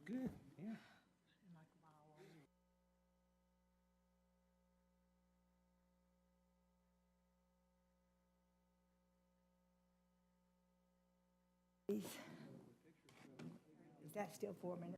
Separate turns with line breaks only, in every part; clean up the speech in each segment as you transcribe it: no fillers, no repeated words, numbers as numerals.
Good, yeah.
Is that still 4 minutes?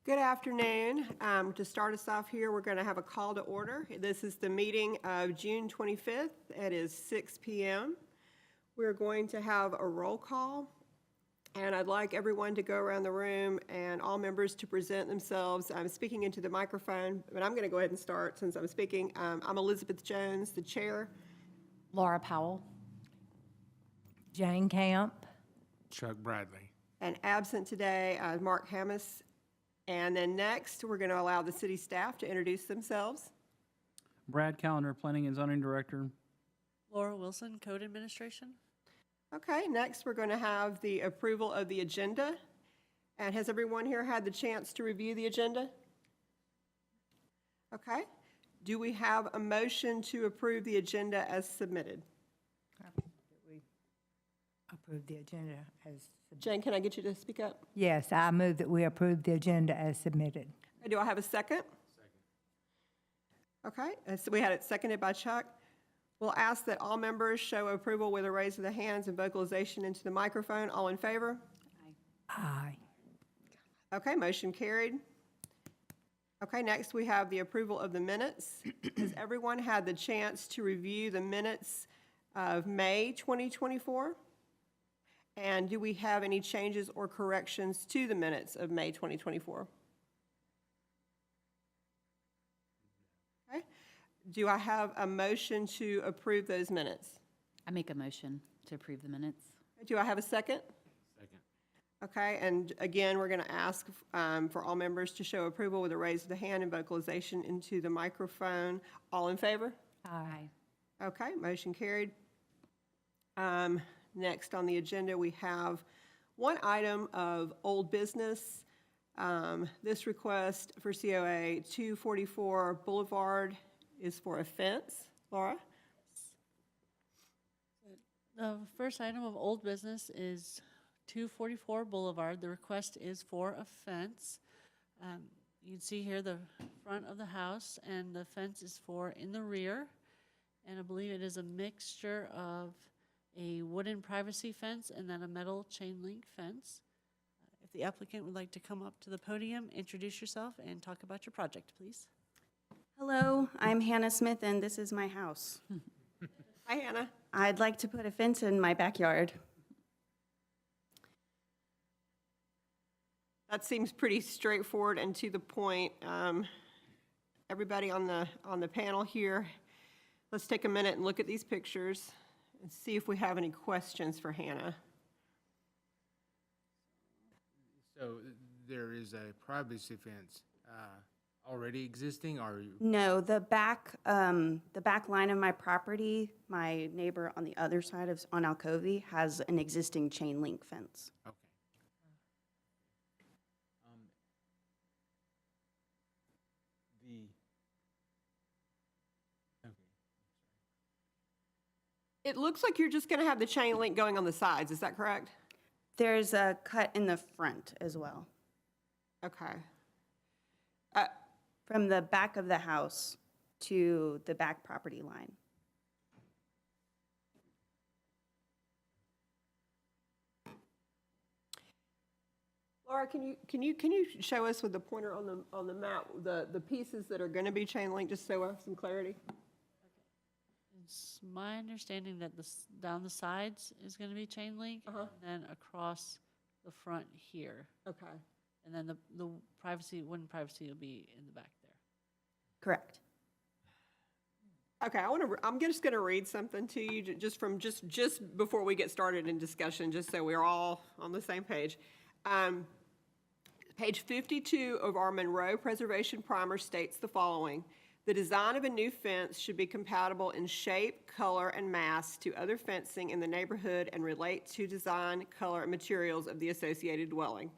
Good afternoon. To start us off here, we're going to have a call to order. This is the meeting of June 25th. It is 6 p.m. We're going to have a roll call, and I'd like everyone to go around the room and all members to present themselves. I'm speaking into the microphone, but I'm going to go ahead and start since I'm speaking. I'm Elizabeth Jones, the chair.
Laura Powell.
Jane Camp.
Chuck Bradley.
And absent today, Mark Hammis. And then next, we're going to allow the city staff to introduce themselves.
Brad Callender, Planning and Zoning Director.
Laura Wilson, Code Administration.
Okay, next we're going to have the approval of the agenda. And has everyone here had the chance to review the agenda? Okay. Do we have a motion to approve the agenda as submitted?
We approve the agenda as,
Jane, can I get you to speak up?
yes, I move that we approve the agenda as submitted.
Do I have a second? Okay, so we had it seconded by Chuck. We'll ask that all members show approval with a raise of the hands and vocalization into the microphone. All in favor?
Aye.
Okay, motion carried. Okay, next we have the approval of the minutes. Has everyone had the chance to review the minutes of May 2024? And do we have any changes or corrections to the minutes of May 2024? Okay, do I have a motion to approve those minutes?
I make a motion to approve the minutes.
Do I have a second?
Second.
Okay, and again, we're going to ask for all members to show approval with a raise of the hand and vocalization into the microphone. All in favor?
Aye.
Okay, motion carried. Next on the agenda, we have one item of old business. This request for COA 244 Boulevard is for a fence. Laura?
The first item of old business is 244 Boulevard. The request is for a fence. You can see here the front of the house, and the fence is for in the rear. And I believe it is a mixture of a wooden privacy fence and then a metal chain link fence. If the applicant would like to come up to the podium, introduce yourself, and talk about your project, please.
Hello, I'm Hannah Smith, and this is my house.
Hi, Hannah.
I'd like to put a fence in my backyard.
That seems pretty straightforward and to the point. Everybody on the panel here, let's take a minute and look at these pictures and see if we have any questions for Hannah.
So there is a privacy fence already existing, or
No, the back line of my property, my neighbor on the other side on Alcovy has an existing chain link fence.
okay. The okay.
It looks like you're just going to have the chain link going on the sides, is that correct?
There's a cut in the front as well,
Okay.
from the back of the house to the back property line.
Laura, can you show us with the pointer on the map, the pieces that are going to be chain link, just so I have some clarity?
It's my understanding that down the sides is going to be chain link, and then across the front here.
Okay.
And then the privacy, wooden privacy will be in the back there.
Correct.
Okay, I'm just going to read something to you, just before we get started in discussion, just so we're all on the same page. Page 52 of our Monroe Preservation Primer states the following: the design of a new fence should be compatible in shape, color, and mass to other fencing in the neighborhood and relate to design, color, and materials of the associated dwelling.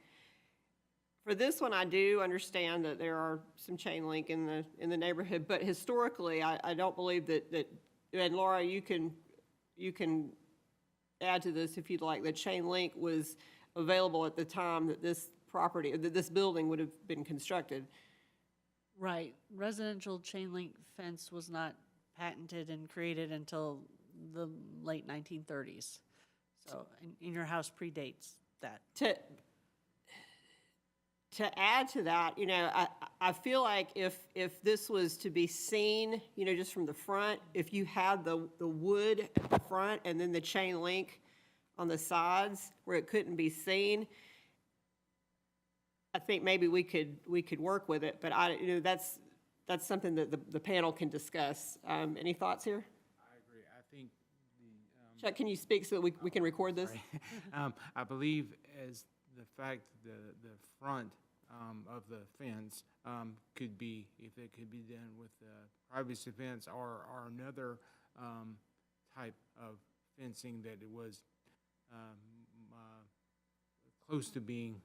For this one, I do understand that there are some chain link in the neighborhood, but historically, I don't believe that, and Laura, you can add to this if you'd like, that chain link was available at the time that this property, that this building would have been constructed.
Right. Residential chain link fence was not patented and created until the late 1930s. So, and your house predates that.
To add to that, I feel like if this was to be seen, just from the front, if you had the wood at the front and then the chain link on the sides where it couldn't be seen, I think maybe we could work with it, but that's something that the panel can discuss. Any thoughts here?
I agree. I think
Chuck, can you speak so that we can record this?
I believe as the fact the front of the fence could be, if it could be done with privacy fence or another type of fencing that it was close to being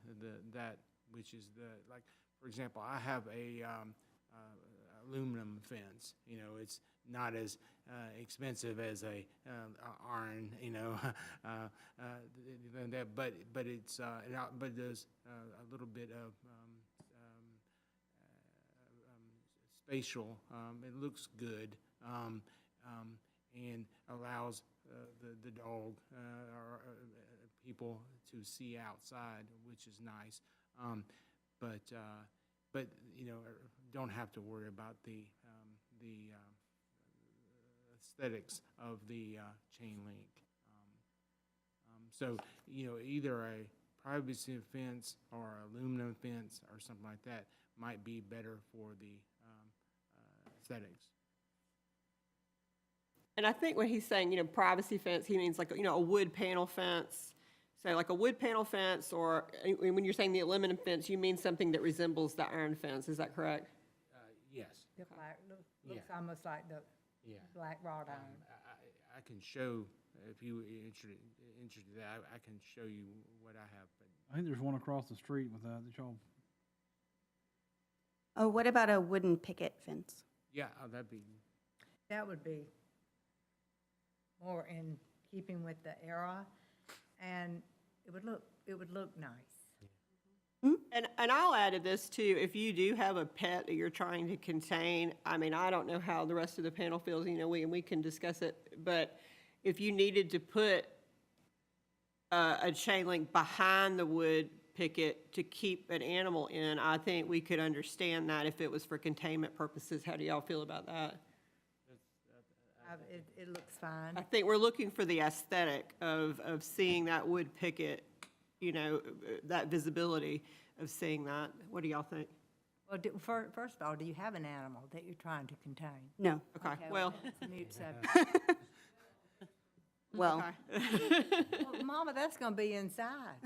that, which is like, for example, I have a aluminum fence. It's not as expensive as a iron, but it's but it does a little bit of spatial. It looks good and allows the dog or people to see outside, which is nice. But don't have to worry about the aesthetics of the chain link. So either a privacy fence or aluminum fence or something like that might be better for the aesthetics.
And I think when he's saying, privacy fence, he means like, a wood panel fence. So like a wood panel fence, or when you're saying the aluminum fence, you mean something that resembles the iron fence, is that correct?
Yes.
Looks
Yeah.
almost like the
Yeah.
black wrought iron.
I can show, if you interested in that, I can show you what I have. But
I think there's one across the street with that y'all.
Oh, what about a wooden picket fence?
yeah, that'd be.
That would be more in keeping with the era, and it would look nice.
And I'll add to this too, if you do have a pet that you're trying to contain, I don't know how the rest of the panel feels, we can discuss it, but if you needed to put a chain link behind the wood picket to keep an animal in, I think we could understand that if it was for containment purposes. How do y'all feel about that?
It looks fine.
I think we're looking for the aesthetic of seeing that wood picket, that visibility of seeing that. What do y'all think?
Well, first of all, do you have an animal that you're trying to contain?
No.
Okay, well,
That's a mute subject.
Well,
okay.
Well, Mama, that's gonna be inside.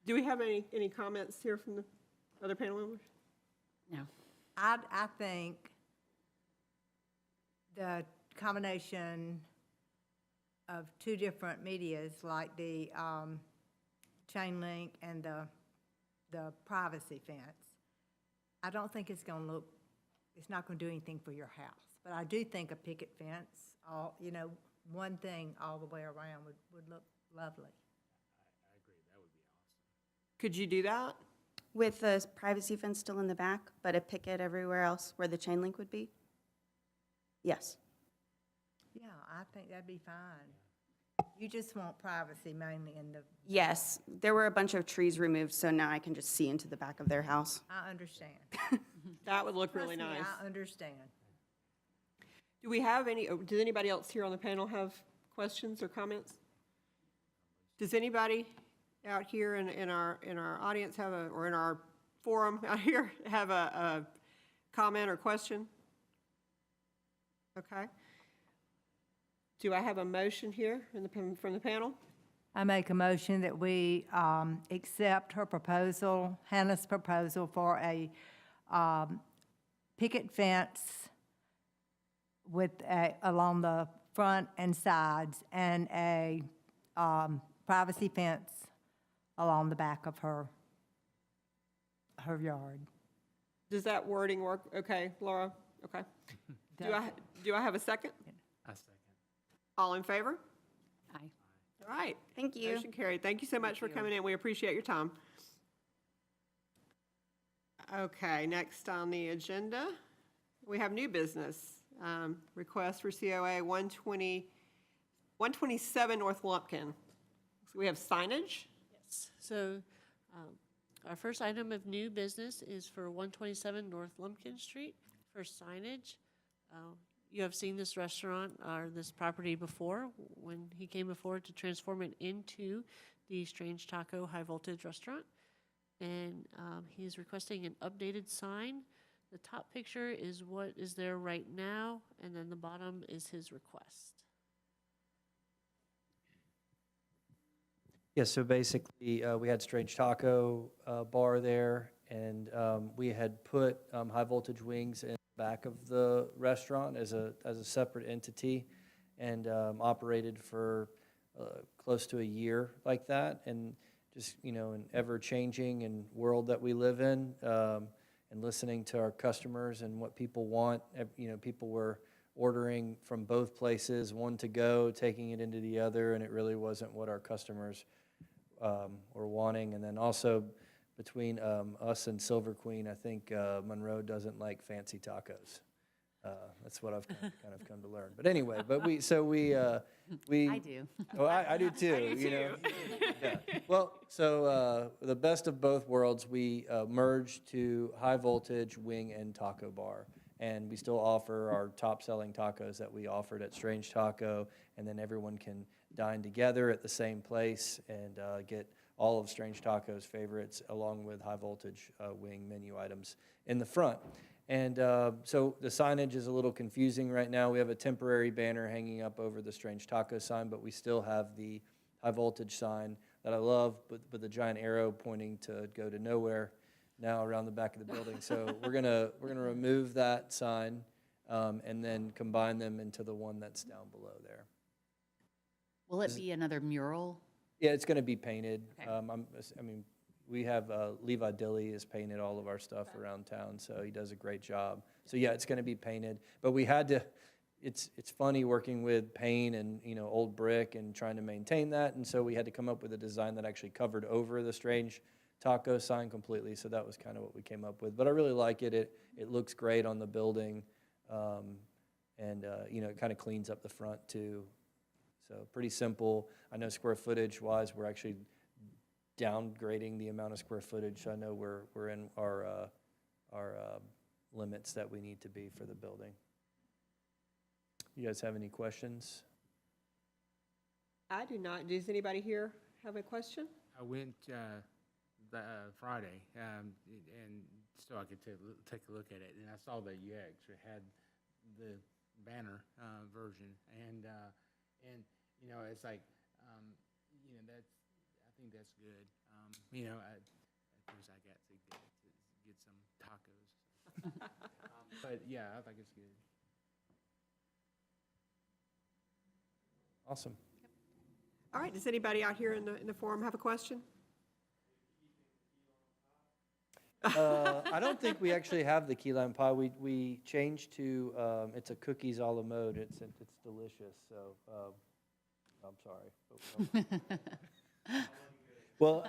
Do we have any comments here from the other panel members?
No.
I think the combination of two different medias, like the chain link and the privacy fence, I don't think it's not gonna do anything for your house. But I do think a picket fence, all, you know, one thing all the way around would look lovely.
Could you do that?
With the privacy fence still in the back, but a picket everywhere else where the chain link would be? Yes.
Yeah, I think that'd be fine. You just want privacy mainly in the,
Yes, there were a bunch of trees removed, so now I can just see into the back of their house.
I understand.
That would look really
Trust me,
nice.
I understand.
Do we have any, does anybody else here on the panel have questions or comments? Does anybody out here in our audience have a, or in our forum out here, have a comment or question? Okay. Do I have a motion here from the panel?
I make a motion that we accept her proposal, Hannah's proposal for a picket fence with along the front and sides and a privacy fence along the back of her yard.
Does that wording work? Okay, Laura? Okay. Do I have a second?
I second.
All in favor?
Aye.
All right.
Thank you.
Motion carried. Thank you so much for coming in. We appreciate your time. Okay, next on the agenda, we have new business. Request for COA 127 North Lumpkin. So we have signage.
Yes. So our first item of new business is for 127 North Lumpkin Street for signage. You have seen this restaurant or this property before when he came before to transform it into the Strange Taco High Voltage Restaurant. And he is requesting an updated sign. The top picture is what is there right now, and then the bottom is his request.
Yeah, so basically, we had Strange Taco Bar there, and we had put high voltage wings in the back of the restaurant as a separate entity, and operated for close to a year like that. And just, you know, an ever-changing and world that we live in, and listening to our customers and what people want. You know, people were ordering from both places, one to go, taking it into the other, and it really wasn't what our customers were wanting. And then also between us and Silver Queen, I think Monroe doesn't like fancy tacos. That's what I've kind of come to learn. But anyway, we
I do.
Oh, I do too, you know. Yeah. Well, so the best of both worlds, we merged to high voltage wing and taco bar. And we still offer our top selling tacos that we offered at Strange Taco. And then everyone can dine together at the same place and get all of Strange Taco's favorites along with high voltage wing menu items in the front. And so the signage is a little confusing right now. We have a temporary banner hanging up over the Strange Taco sign, but we still have the high voltage sign that I love, with the giant arrow pointing to go to nowhere now around the back of the building. So we're gonna remove that sign and then combine them into the one that's down below there.
Will it be another mural?
Yeah, it's gonna be painted.
Okay.
I mean, we have Levi Dilly has painted all of our stuff around town, so he does a great job. So yeah, it's gonna be painted, but we had to. It's funny working with paint and, you know, old brick and trying to maintain that, and so we had to come up with a design that actually covered over the Strange Taco sign completely. So that was kind of what we came up with. But I really like it. It looks great on the building, and you know, it kind of cleans up the front too. So pretty simple. I know square footage wise, we're actually downgrading the amount of square footage. I know we're in our limits that we need to be for the building. You guys have any questions?
I do not. Does anybody here have a question?
I went Friday, and so I could take a look at it, and I saw that you actually had the banner version, and you know, it's like, you know, I think that's good. You know, of course I got to get some tacos, but yeah, I think it's good.
Awesome.
All right, does anybody out here in the forum have a question?
I don't think we actually have the key lime pie. We changed to, it's a cookies a la mode. It's delicious, so, I'm sorry. Well,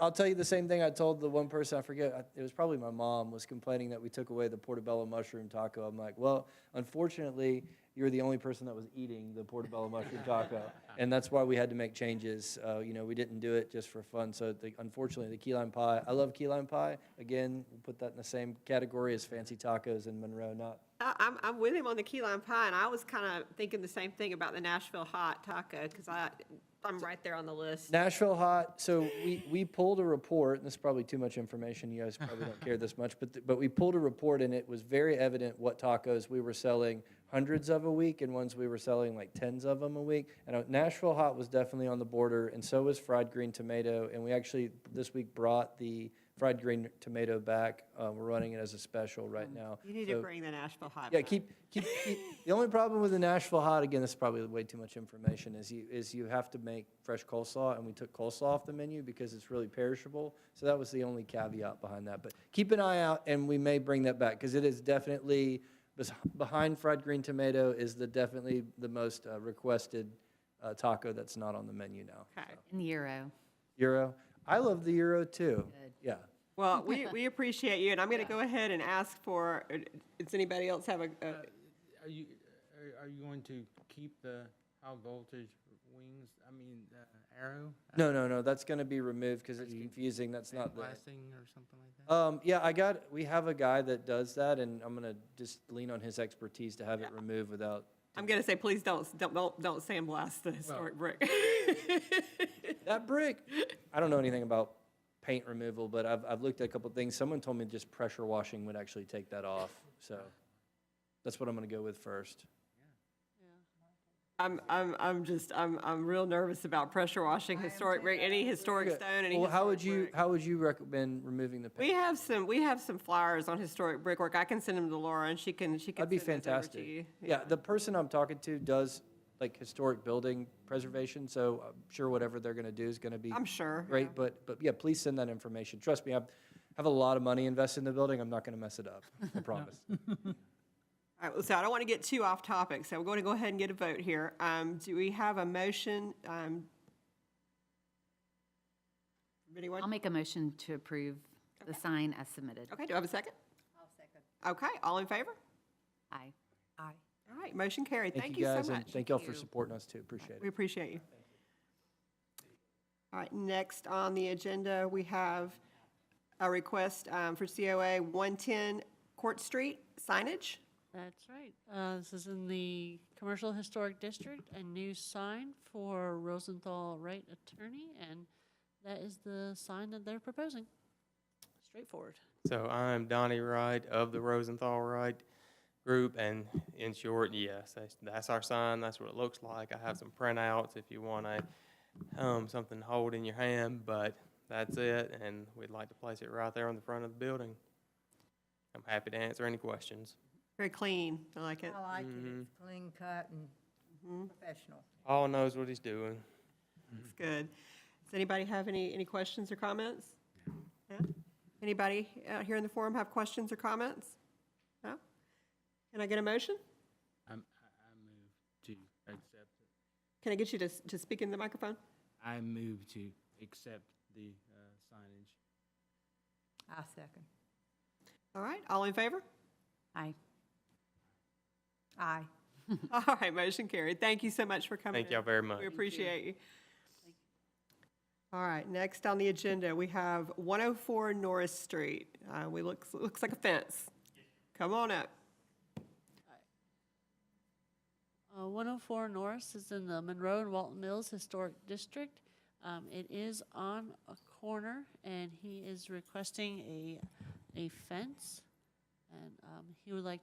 I'll tell you the same thing I told the one person, I forget, it was probably my mom, was complaining that we took away the portobello mushroom taco. I'm like, well, unfortunately, you're the only person that was eating the portobello mushroom taco. And that's why we had to make changes. We didn't do it just for fun. So unfortunately, the key lime pie, I love key lime pie. Again, we'll put that in the same category as fancy tacos in Monroe, not.
I'm with him on the key lime pie, and I was kind of thinking the same thing about the Nashville hot taco, because I'm right there on the list.
Nashville hot, so we pulled a report, and this is probably too much information, you guys probably don't care this much, but we pulled a report, and it was very evident what tacos we were selling hundreds of a week, and ones we were selling like tens of them a week. And Nashville hot was definitely on the border, and so was fried green tomato, and we actually this week brought the fried green tomato back. We're running it as a special right now.
You need to bring the Nashville hot
Yeah,
back.
keep. The only problem with the Nashville hot, again, this is probably way too much information, is you have to make fresh coleslaw, and we took coleslaw off the menu because it's really perishable. So that was the only caveat behind that. But keep an eye out, and we may bring that back because it is definitely behind fried green tomato is definitely the most requested taco that's not on the menu now.
Okay.
In the Euro.
Euro. I love the Euro too.
Good.
Yeah.
Well, we appreciate you, and I'm going to go ahead and ask for, does anybody else have a,
Are you going to keep the high voltage wings, arrow?
No, that's going to be removed because it's confusing. That's not the.
Blasting or something like that?
Yeah, we have a guy that does that, and I'm gonna just lean on his expertise to have it removed without.
I'm going to say, please don't sandblast the historic brick.
That brick, I don't know anything about paint removal, but I've looked at a couple of things. Someone told me just pressure washing would actually take that off, so that's what I'm gonna go with first.
I'm real nervous about pressure washing historic brick, any historic stone, any
Well,
historic brick.
how would you recommend removing the
We
paint?
have some flyers on historic brickwork. I can send them to Laura, and she can
That'd be
send those over to you.
fantastic. Yeah, the person I'm talking to does like historic building preservation, so I'm sure whatever they're gonna do is gonna be
I'm sure.
great, but yeah, please send that information. Trust me, I have a lot of money invested in the building. I'm not gonna mess it up, I promise.
All right, so I don't want to get too off topic, so we're going to go ahead and get a vote here. Do we have a motion? Anyone?
I'll make a motion to approve the sign as submitted.
Okay, do I have a second?
I'll second.
Okay, all in favor?
Aye.
Aye.
All right, motion carried. Thank you
guys,
so
and
much.
thank y'all for
you.
supporting us too, appreciate
We
it.
appreciate you. All right, next on the agenda, we have a request for COA 110 Court Street signage.
That's right. This is in the Commercial Historic District, a new sign for Rosenthal Wright Attorney, and that is the sign that they're proposing. Straightforward.
So I'm Donnie Wright of the Rosenthal Wright Group, and in short, yes, that's our sign. That's what it looks like. I have some printouts if you want something to hold in your hand, but that's it, and we'd like to place it right there on the front of the building. I'm happy to answer any questions.
Very clean, I like it.
I like it. It's clean cut and professional.
All knows what he's doing.
Looks good. Does anybody have any questions or comments? Yeah? Anybody out here in the forum have questions or comments? No? Can I get a motion?
I move to accept it.
Can I get you to speak in the microphone?
I move to accept the signage.
I second.
All right, all in favor?
Aye.
Aye.
All right, motion carried. Thank you so much for coming
Thank y'all
in.
very much.
We appreciate you. All right, next on the agenda, we have 104 Norris Street. Looks like a fence. Come on up.
104 Norris is in the Monroe and Walton Mills Historic District. It is on a corner, and he is requesting a fence, and he would like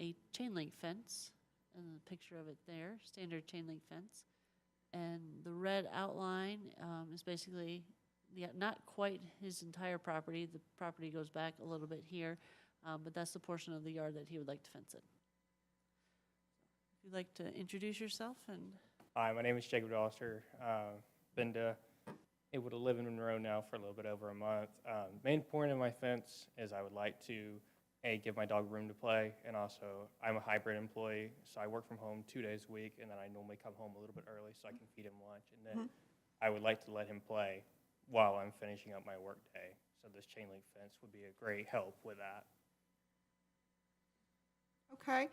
a chain link fence, and the picture of it there, standard chain link fence. And the red outline is basically not quite his entire property. The property goes back a little bit here, but that's the portion of the yard that he would like to fence in. If you'd like to introduce yourself and
Hi, my name is Jacob Doster. Been to able to live in Monroe now for a little bit over a month. Main point of my fence is I would like to, A, give my dog room to play, and also I'm a hybrid employee, so I work from home 2 days a week, and then I normally come home a little bit early so I can feed him lunch. And then I would like to let him play while I'm finishing up my work day. So this chain link fence would be a great help with that.
Okay.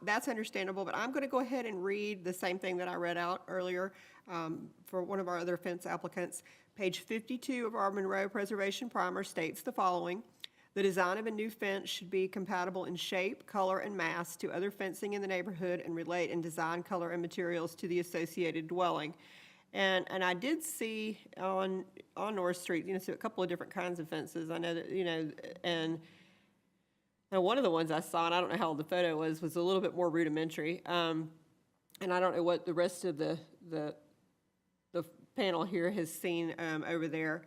That's understandable, but I'm going to go ahead and read the same thing that I read out earlier for one of our other fence applicants. Page 52 of our Monroe Preservation Primer states the following: the design of a new fence should be compatible in shape, color, and mass to other fencing in the neighborhood and relate in design, color, and materials to the associated dwelling. And I did see on North Street, so a couple of different kinds of fences. I know that, and now, one of the ones I saw, and I don't know how old the photo was a little bit more rudimentary. And I don't know what the rest of the panel here has seen over there.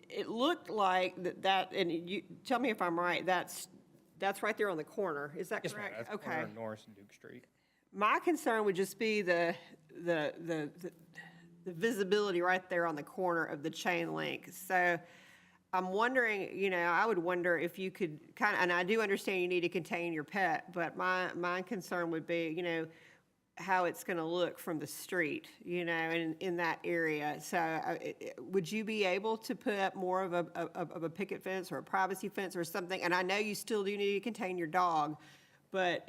It looked like that, and you tell me if I'm right, that's right there on the corner. Is that
Yes, ma'am.
correct?
That's
Okay.
corner of Norris and Duke Street.
My concern would just be the visibility right there on the corner of the chain link. So I'm wondering, I would wonder if you could kind of, and I do understand you need to contain your pet, but my concern would be, how it's going to look from the street, in that area. So would you be able to put up more of a picket fence or a privacy fence or something? And I know you still do need to contain your dog, but,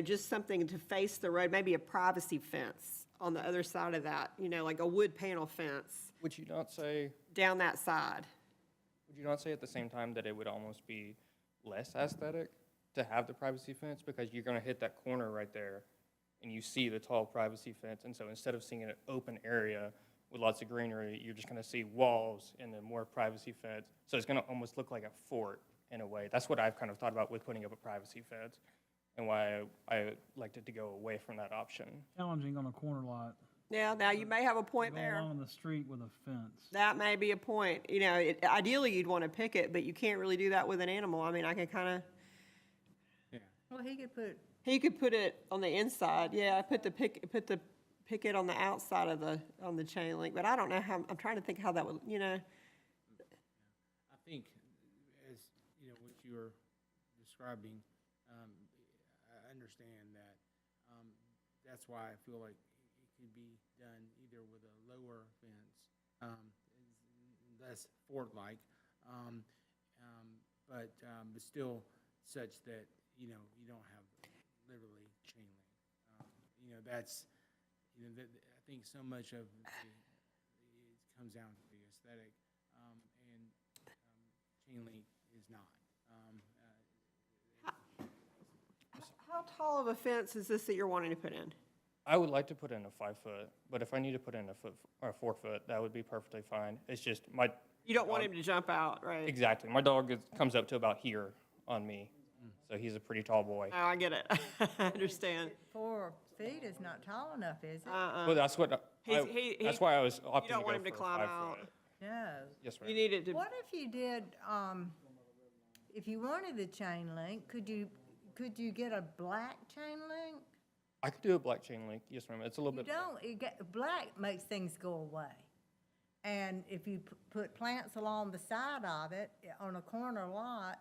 just something to face the road, maybe a privacy fence on the other side of that, like a wood panel fence
Would you not say
down that side.
Would you not say at the same time that it would almost be less aesthetic to have the privacy fence? Because you're going to hit that corner right there, and you see the tall privacy fence. And so instead of seeing an open area with lots of greenery, you're just going to see walls and then more privacy fence. So it's going to almost look like a fort in a way. That's what I've kind of thought about with putting up a privacy fence and why I liked it to go away from that option.
Challenging on a corner lot.
Yeah, now you may have a point
Go
there.
along the street with a fence.
That may be a point. Ideally, you'd want to pick it, but you can't really do that with an animal. I mean, I can kind of,
Well, he could put
it on the inside. Yeah, put the picket on the outside on the chain link, but I don't know how, I'm trying to think how that would,
I think, as, what you were describing, I understand that. That's why I feel like it could be done either with a lower fence, less fort-like, but still such that, you don't have literally chain link. That's, I think so much of it comes down to the aesthetic, and chain link is not.
How tall of a fence is this that you're wanting to put in?
I would like to put in a 5 foot, but if I need to put in a foot or a 4 foot, that would be perfectly fine. It's just
You don't want him to jump out, right?
exactly. My dog comes up to about here on me, so he's a pretty tall boy.
Oh, I get it. I understand.
4 feet is not tall enough, is it?
Well, that's what that's why I was opting
You don't want him to
for a
climb
5
out.
foot.
No.
Yes, ma'am.
You need it to,
What if you did, if you wanted the chain link, could you get a black chain link?
I could do a black chain link. Yes, ma'am. It's a little
You
bit.
don't, black makes things go away. And if you put plants along the side of it, on a corner lot,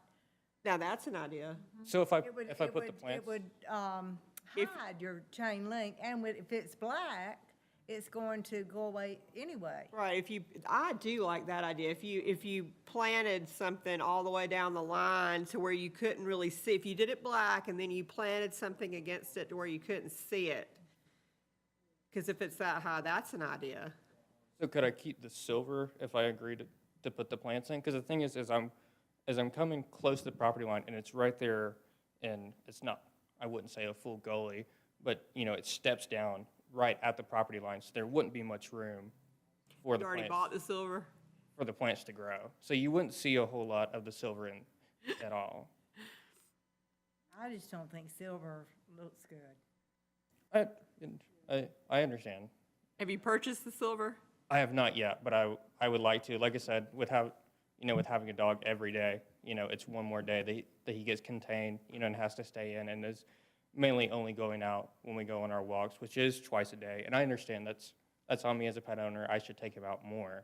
now that's an idea.
So if I
it would,
if I
it
put
would,
the plants,
it would, hide your chain link, and if it's black, it's going to go away anyway.
Right, I do like that idea. If you planted something all the way down the line to where you couldn't really see, if you did it black and then you planted something against it to where you couldn't see it. Because if it's that high, that's an idea.
so could I keep the silver if I agree to put the plants in? Because the thing is, as I'm coming close to the property line and it's right there, and it's not, I wouldn't say a full gully, but it steps down right at the property line, so there wouldn't be much room for
You
the
already
plants,
bought the silver?
for the plants to grow. So you wouldn't see a whole lot of the silver in at all.
I just don't think silver looks good.
I understand.
Have you purchased the silver?
I have not yet, but I would like to. Like I said, with having a dog every day, it's one more day that he gets contained, and has to stay in, and is mainly only going out when we go on our walks, which is twice a day. And I understand that's that's on me as a pet owner. I should take him out more.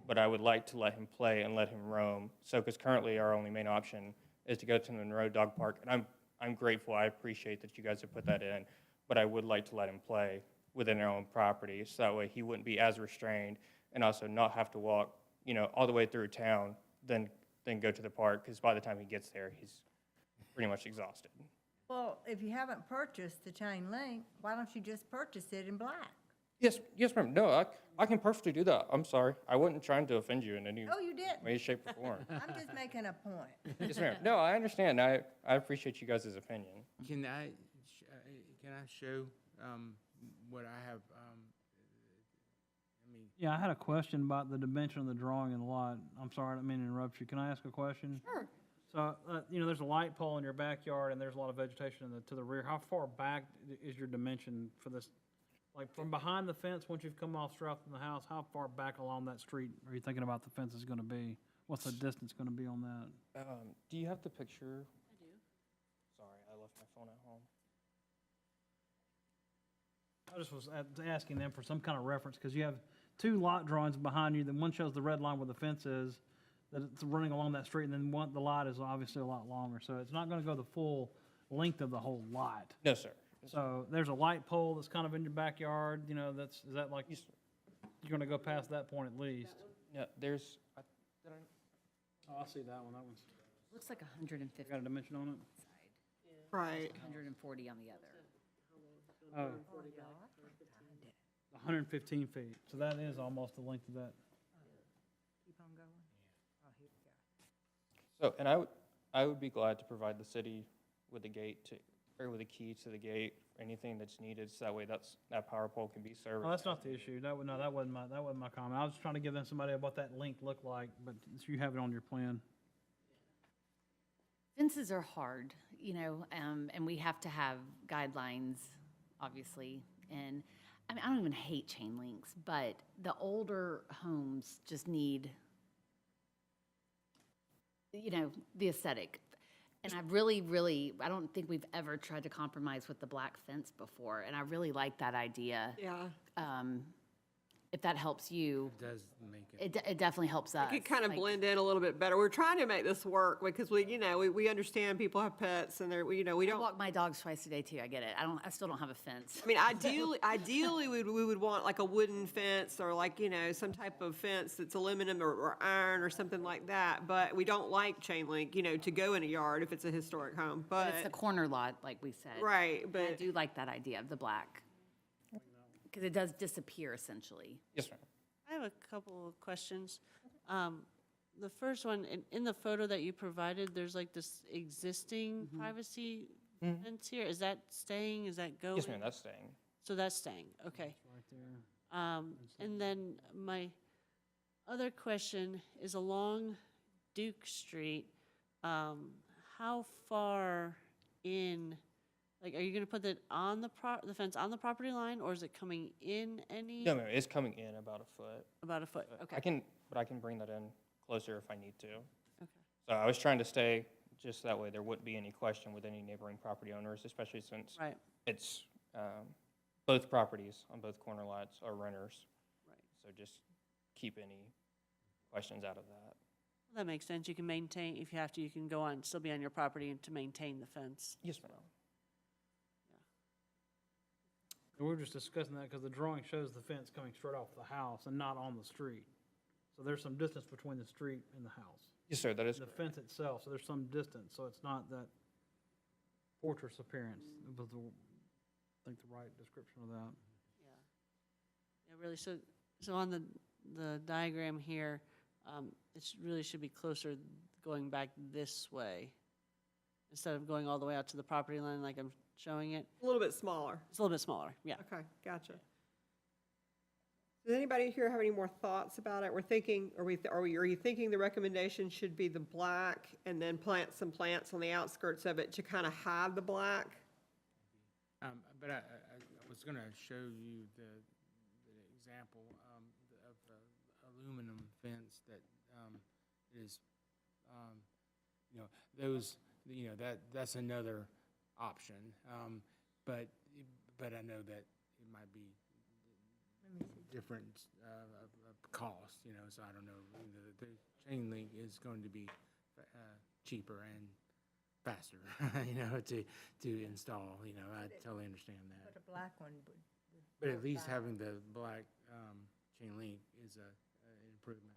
But I would like to let him play and let him roam. So, because currently our only main option is to go to the Monroe Dog Park. And I'm grateful, I appreciate that you guys have put that in. But I would like to let him play within their own property. So that way he wouldn't be as restrained and also not have to walk, all the way through town, then go to the park. Because by the time he gets there, he's pretty much exhausted.
Well, if you haven't purchased the chain link, why don't you just purchase it in black?
Yes, ma'am. No, I can perfectly do that. I'm sorry. I wasn't trying to offend you in any
Oh, you didn't.
way, shape, or form.
I'm just making a point.
Yes, ma'am. No, I understand. I appreciate you guys' opinion.
Can I show, what I have,
Yeah, I had a question about the dimension of the drawing in the lot. I'm sorry, I didn't mean to interrupt you. Can I ask a question?
Sure.
So, there's a light pole in your backyard and there's a lot of vegetation to the rear. How far back is your dimension for this? Like from behind the fence, once you've come off straight from the house, how far back along that street are you thinking about the fence is gonna be? What's the distance gonna be on that?
Do you have the picture? I do. Sorry, I left my phone at home.
I just was asking them for some kind of reference, because you have two lot drawings behind you, then one shows the red line where the fence is, that it's running along that street, and then the lot is obviously a lot longer, so it's not gonna go the full length of the whole lot.
No, sir.
So there's a light pole that's kind of in your backyard, is that like, you're gonna go past that point at least?
Yeah, there's,
Oh, I see that one, that one's,
Looks like 150
got a dimension on it?
side,
Right.
140 on the other.
Oh. 115 feet, so that is almost the length of that.
Keep on going. Oh, here we go.
so, and I would be glad to provide the city with a with a key to the gate, anything that's needed, so that way that power pole can be serviced.
Oh, that's not the issue, that wasn't my comment, I was trying to give them somebody what that length looked like, but you have it on your plan.
Fences are hard, and we have to have guidelines, obviously. And I don't even hate chain links, but the older homes just need, the aesthetic. And I really, I don't think we've ever tried to compromise with the black fence before, and I really like that idea.
Yeah.
If that helps you,
it does make it.
it definitely helps us.
It could kind of
Like,
blend in a little bit better. We're trying to make this work because we understand people have pets and we
I
don't.
walk my dogs twice a day too. I get it. I still don't have a fence.
I mean, ideally, we would want like a wooden fence or like, some type of fence that's aluminum or iron or something like that. But we don't like chain link, to go in a yard if it's a historic home.
But
But,
it's the corner lot, like we said.
right,
I
but,
do like that idea of the black. Because it does disappear essentially.
Yes, ma'am.
I have a couple of questions. The first one, in the photo that you provided, there's like this existing privacy fence here. Is that staying? Is that going?
Yes, ma'am, that's staying.
So that's staying, okay.
Right there.
And then my other question is along Duke Street, how far in, like, are you gonna put it on the fence on the property line, or is it coming in any?
No, ma'am, it's coming in about a foot.
About a foot,
But
okay.
I can bring that in closer if I need to.
Okay.
So I was trying to stay just that way there wouldn't be any question with any neighboring property owners, especially since
Right,
it's, both properties on both corner lots are renters.
right.
So just keep any questions out of that.
That makes sense. You can maintain, if you have to, you can go on, still be on your property and to maintain the fence.
Yes, ma'am.
And we were just discussing that because the drawing shows the fence coming straight off the house and not on the street. So there's some distance between the street and the house.
Yes, sir, that is
The
correct.
fence itself, so there's some distance, so it's not that fortress appearance. It was I think the right description of that.
Yeah, really, so on the diagram here, really should be closer going back this way instead of going all the way out to the property line like I'm showing it.
a little bit smaller.
It's a little bit smaller, yeah.
Okay, gotcha. Does anybody here have any more thoughts about it? We're thinking, are you thinking the recommendation should be the black and then plant some plants on the outskirts of it to kind of hide the black?
But I was gonna show you the example, of the aluminum fence that, is, that's another option. But I know that it might be different cost, you know, so I don't know. The chain link is going to be cheaper and faster, you know, to install, you know, I totally understand
But
that.
a black one would.
But at
work
least
fine.
having the black chain link is an improvement.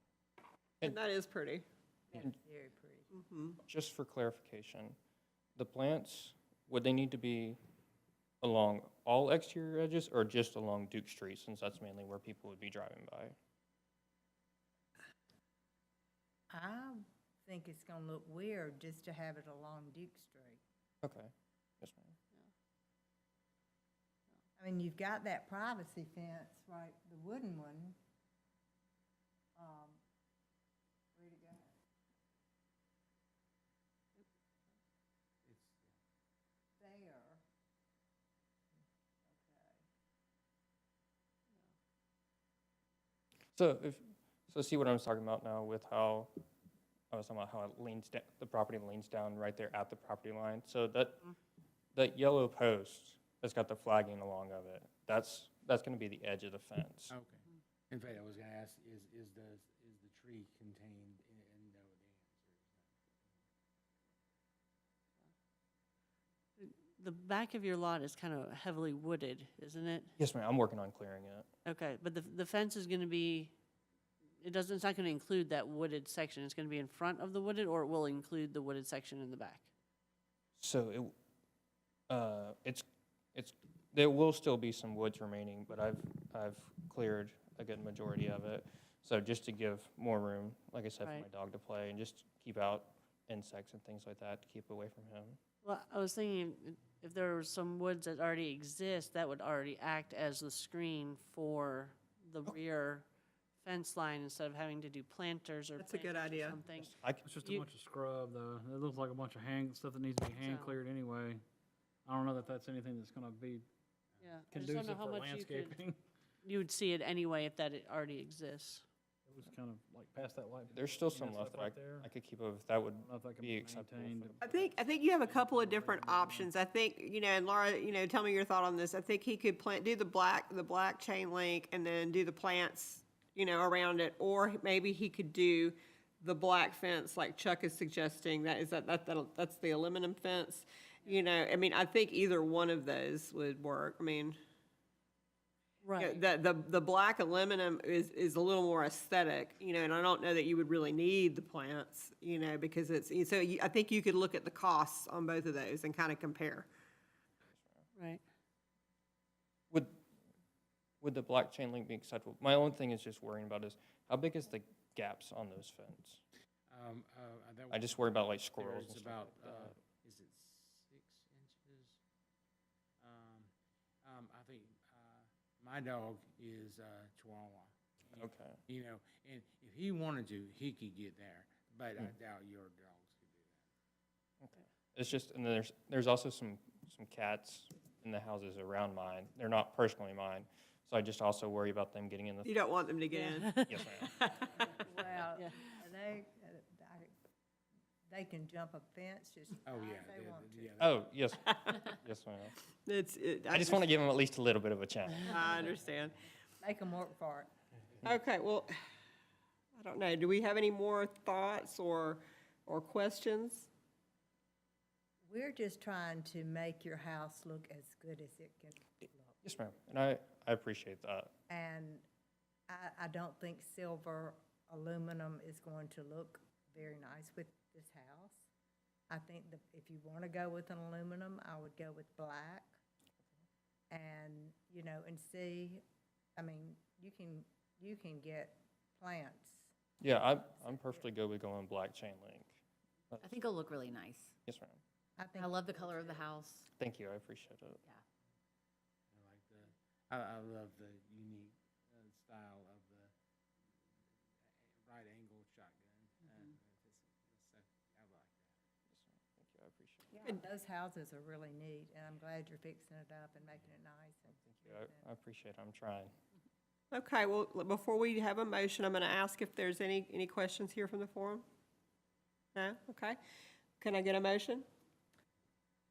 And that is pretty.
That's very pretty.
Just for clarification, the plants, would they need to be along all exterior edges or just along Duke Street, since that's mainly where people would be driving by?
I think it's gonna look weird just to have it along Duke Street.
Okay, yes, ma'am.
I mean, you've got that privacy fence, right, the wooden one. Where'd it go? There.
So see what I was talking about now with how, I was talking about how it leans down, the property leans down right there at the property line. So that yellow post that's got the flagging along of it, that's gonna be the edge of the fence.
Okay. In fact, I was gonna ask, is the tree contained in, no, the answer is no.
The back of your lot is kind of heavily wooded, isn't it?
Yes, ma'am, I'm working on clearing it.
Okay, but the fence is gonna be, it's not gonna include that wooded section. It's gonna be in front of the wooded, or it will include the wooded section in the back?
So there will still be some woods remaining, but I've cleared a good majority of it. So just to give more room, like I said, for
Right.
my dog to play and just keep out insects and things like that to keep away from him.
Well, I was thinking if there were some woods that already exist, that would already act as the screen for the rear fence line instead of having to do planters or
That's a good
planters or
idea.
something.
It's just a
You-
bunch of scrub, though. It looks like a bunch of stuff that needs to be hand
So-
cleared anyway. I don't know that that's anything that's gonna be
Yeah, I just don't know
conducive
how
for
much you could,
landscaping.
you would see it anyway if that it already exists.
It was kind of like past that light.
There's still
you know,
some
stuff
left that
right there.
I could keep up if that would
I don't know if that can
be
be
acceptable. for
maintained.
the-
I think you have a couple of different options. I think, you know, and Laura, you know, tell me your thought on this. I think he could do the black chain link and then do the plants, you know, around it. Or maybe he could do the black fence like Chuck is suggesting. That's the aluminum fence. You know, I mean, I think either one of those would work. I mean,
Right.
the black aluminum is a little more aesthetic, you know, and I don't know that you would really need the plants, you know, because I think you could look at the costs on both of those and kind of compare.
Right.
Would the black chain link be acceptable? My only thing is just worrying about is how big is the gaps on those fence? I just worry about like squirrels and
It's
stuff
about,
like that.
is it 6 inches? I think, my dog is Chihuahua.
Okay.
You know, and if he wanted to, he could get there, but I doubt your dogs could do that.
Okay. It's just, and then there's also some cats in the houses around mine. They're not personally mine, so I just also worry about them getting in the.
You don't want them to get in.
Yes, ma'am.
Well,
Yeah.
they can jump a fence just as
Oh,
high
yeah.
as they want to.
yeah.
Oh, yes, yes, ma'am. I just want to give them at least a little bit of a challenge.
I understand.
Make them work for it.
Okay, well, I don't know, do we have any more thoughts or questions?
We're just trying to make your house look as good as it can look.
Yes, ma'am, and I appreciate that.
And I don't think silver aluminum is going to look very nice with this house. I think that if you want to go with an aluminum, I would go with black. And, you know, and see, I mean, you can get plants.
Yeah, I'm perfectly good with going black chain link.
I think it'll look really nice.
Yes, ma'am.
I think
I love the color of the house.
Thank you, I appreciate it.
I love the unique style of the right angle shotgun. I like that.
Thank you, I appreciate it.
Yeah, those houses are really neat, and I'm glad you're fixing it up and making it nice.
Thank you, I appreciate it, I'm trying.
Okay, well, before we have a motion, I'm going to ask if there's any questions here from the forum? No? Okay. Can I get a motion?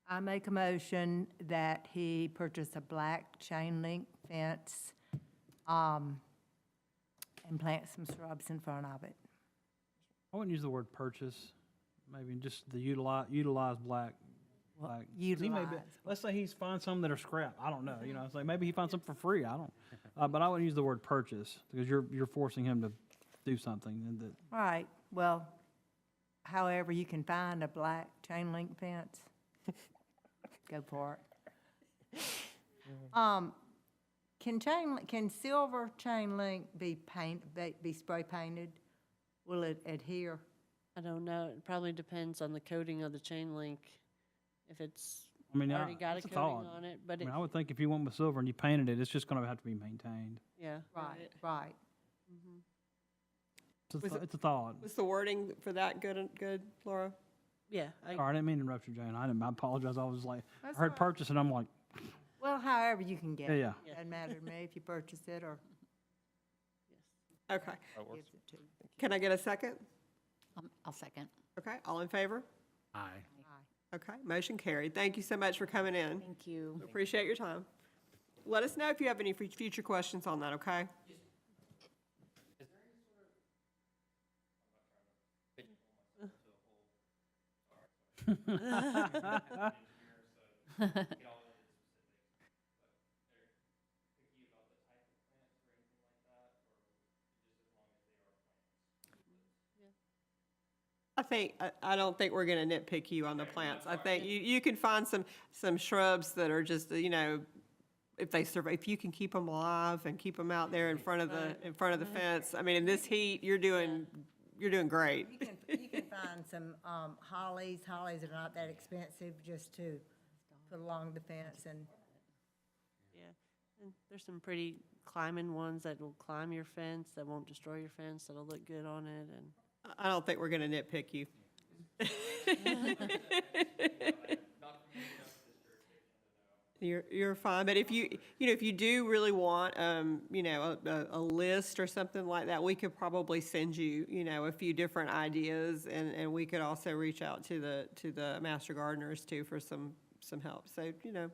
I make a motion that he purchase a black chain link fence and plant some shrubs in front of it.
I wouldn't use the word purchase, maybe just the utilize black. 'Cause he may be-
Utilize.
Let's say he's find some that are scrap, I don't know, you know, it's like, maybe he finds some for free, I don't. But I wouldn't use the word purchase, because you're forcing him to do something, and that,
Right, well, however you can find a black chain link fence, go for it. Can silver chain link be be spray painted? Will it adhere?
I don't know, it probably depends on the coating of the chain link, if it's
I mean,
already got a
it's a
coating
thought.
on it,
I
but it,
mean, I would think if you went with silver and you painted it, it's just gonna have to be maintained.
yeah.
Right, right.
It's a thought.
Was the wording for that good, Laura?
Yeah,
Sorry, I didn't mean to interrupt you, Jane, I apologize, I was like, I
That's
heard
all right.
purchase, and I'm like,
Well, however you can get
yeah,
it.
yeah.
Doesn't matter to me if you purchase it or
Okay.
That works.
gives it to you.
Can I get a second?
I'll second.
Okay, all in favor?
Aye.
Aye.
Okay, motion carried. Thank you so much for coming in.
Thank you.
Appreciate your time. Let us know if you have any future questions on that, okay? I don't think we're gonna nitpick you on the plants. I think you can find some shrubs that are just, you know, if they survive, if you can keep them alive and keep them out there in front of the fence. I mean, in this heat, you're doing great.
You can find some hollies are not that expensive, just to put along the fence and,
Yeah, and there's some pretty climbing ones that will climb your fence, that won't destroy your fence, that'll look good on it, and
I don't think we're gonna nitpick you. You're fine, but if if you do really want, a list or something like that, we could probably send you, a few different ideas, and we could also reach out to the master gardeners too for some help, so,
you're welcome.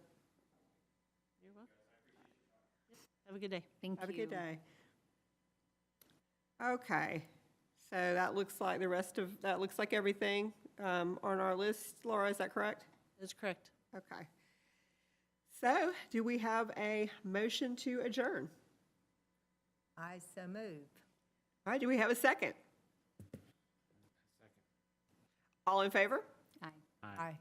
Have a good day.
Thank you.
have a good day. Okay, so that looks like everything, on our list. Laura, is that correct?
That's correct.
Okay. So, do we have a motion to adjourn?
I so move.
All right, do we have a second? All in favor?
Aye.
Aye.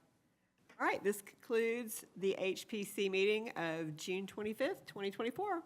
All right, this concludes the HPC meeting of June 25th, 2024.